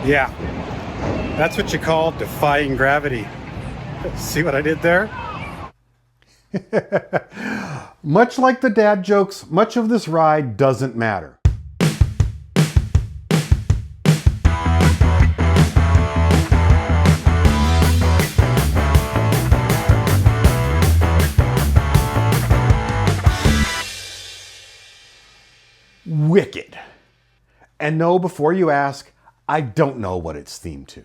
Yeah, that's what you call defying gravity. See what I did there? Much like the dad jokes, much of this ride doesn't matter. Wicked. And no, before you ask, I don't know what it's themed to.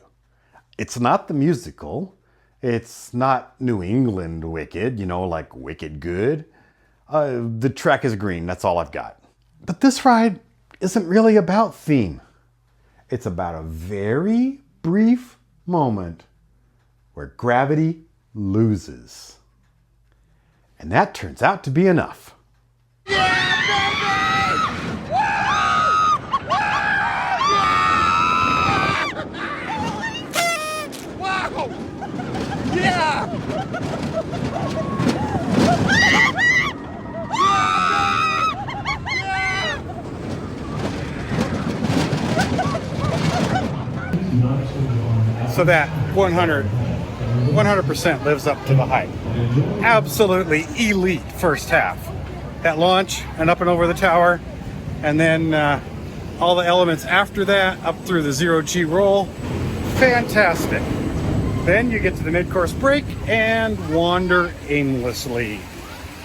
It's not the musical. It's not New England Wicked, you know, like Wicked Good. The track is green, that's all I've got. But this ride isn't really about theme. It's about a very brief moment where gravity loses. And that turns out to be enough. So that 100% lives up to the hype. Absolutely elite first half. That launch and up and over the tower, and then all the elements after that, up through the zero-G roll. Fantastic. Then you get to the mid-course break and wander aimlessly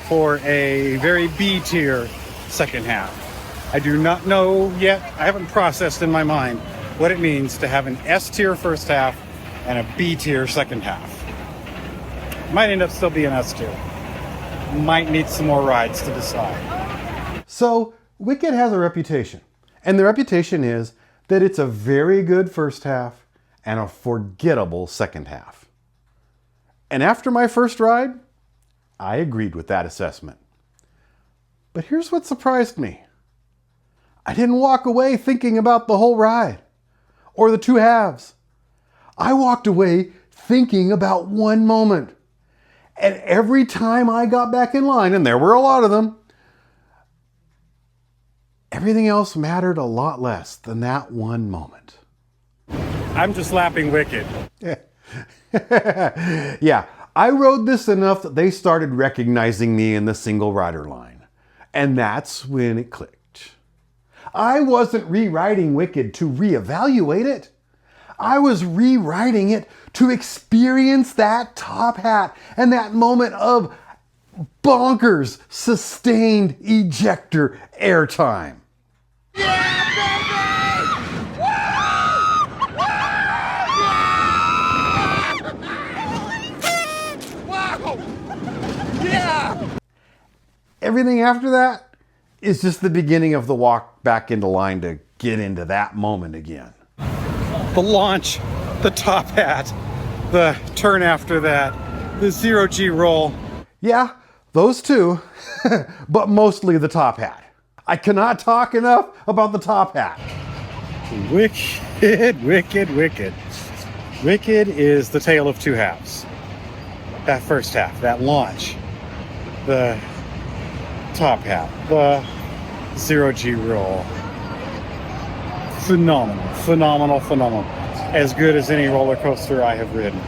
for a very B-tier second half. I do not know yet, I haven't processed in my mind what it means to have an S-tier first half and a B-tier second half. Might end up still being S-tier. Might need some more rides to decide. So, Wicked has a reputation. And the reputation is that it's a very good first half and a forgettable second half. And after my first ride, I agreed with that assessment. But here's what surprised me. I didn't walk away thinking about the whole ride or the two halves. I walked away thinking about one moment. And every time I got back in line, and there were a lot of them, everything else mattered a lot less than that one moment. I'm just lapping Wicked. Yeah, I rode this enough that they started recognizing me in the single rider line. And that's when it clicked. I wasn't rewriting Wicked to reevaluate it. I was rewriting it to experience that top hat and that moment of bonkers sustained ejector airtime. Everything after that is just the beginning of the walk back into line to get into that moment again. The launch, the top hat, the turn after that, the zero-G roll. Yeah, those two, but mostly the top hat. I cannot talk enough about the top hat. Wicked, wicked, wicked. Wicked is the tale of two halves. That first half, that launch, the top hat, the zero-G roll. Phenomenal, phenomenal, phenomenal. As good as any roller coaster I have ridden.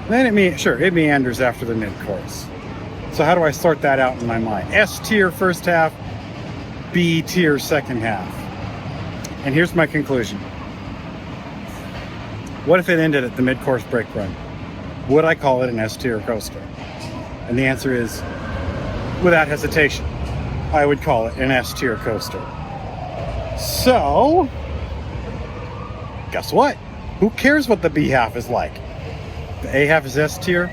Then it meanders after the mid-course. So how do I sort that out in my mind? S-tier first half, B-tier second half. And here's my conclusion. What if it ended at the mid-course brake run? Would I call it an S-tier coaster? And the answer is, without hesitation, I would call it an S-tier coaster. So, guess what? Who cares what the B half is like? The A half is S tier,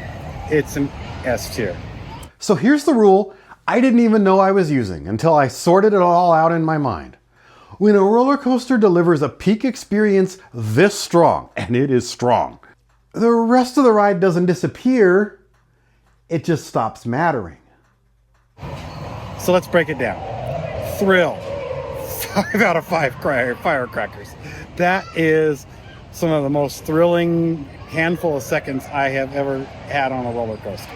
it's an S tier. So here's the rule I didn't even know I was using until I sorted it all out in my mind. When a roller coaster delivers a peak experience this strong, and it is strong, the rest of the ride doesn't disappear, it just stops mattering. So let's break it down. Thrill. 5 out of 5 firecrackers. That is some of the most thrilling handful of seconds I have ever had on a roller coaster.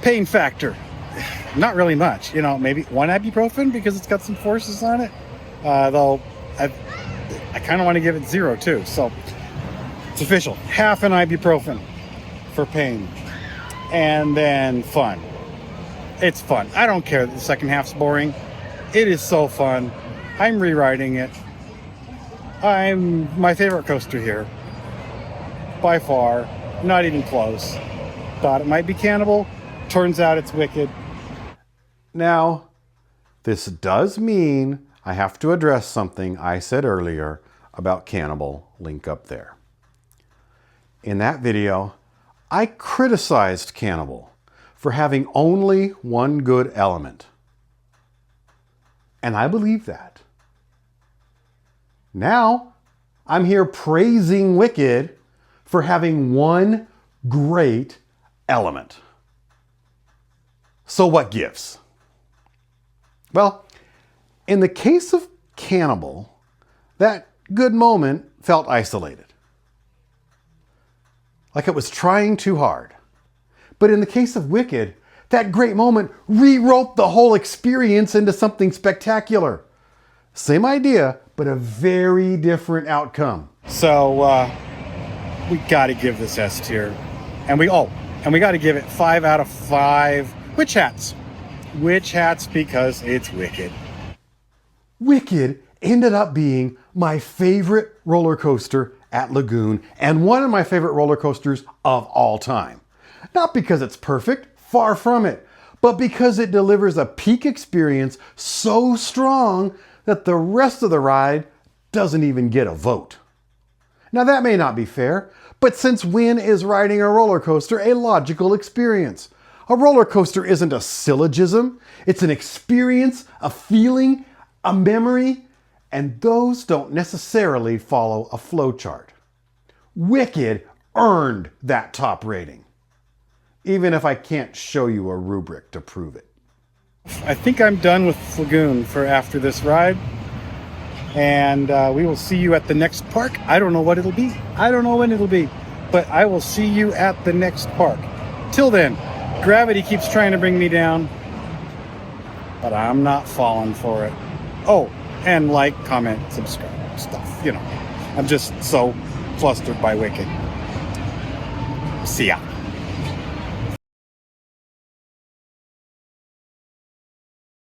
Pain factor, not really much. You know, maybe one ibuprofen because it's got some forces on it. Though I kind of want to give it 0 too. So it's official. Half an ibuprofen for pain, and then fun. It's fun. I don't care that the second half's boring. It is so fun. I'm rewriting it. I'm my favorite coaster here. By far. Not even close. Thought it might be Cannibal. Turns out it's Wicked. Now, this does mean I have to address something I said earlier about Cannibal. Link up there. In that video, I criticized Cannibal for having only one good element. And I believe that. Now, I'm here praising Wicked for having one great element. So what gives? Well, in the case of Cannibal, that good moment felt isolated. Like it was trying too hard. But in the case of Wicked, that great moment rewrote the whole experience into something spectacular. Same idea, but a very different outcome. So we got to give this S tier, and we got to give it 5 out of 5 witch hats. Witch hats because it's Wicked. Wicked ended up being my favorite roller coaster at Lagoon and one of my favorite roller coasters of all time. Not because it's perfect, far from it, but because it delivers a peak experience so strong that the rest of the ride doesn't even get a vote. Now that may not be fair, but since when is riding a roller coaster a logical experience? A roller coaster isn't a syllogism, it's an experience, a feeling, a memory, and those don't necessarily follow a flowchart. Wicked earned that top rating, even if I can't show you a rubric to prove it. I think I'm done with Lagoon for after this ride. And we will see you at the next park. I don't know what it'll be. I don't know when it'll be. But I will see you at the next park. Till then, gravity keeps trying to bring me down. But I'm not falling for it. Oh, and like, comment, subscribe, stuff. You know, I'm just so flustered by Wicked. See ya.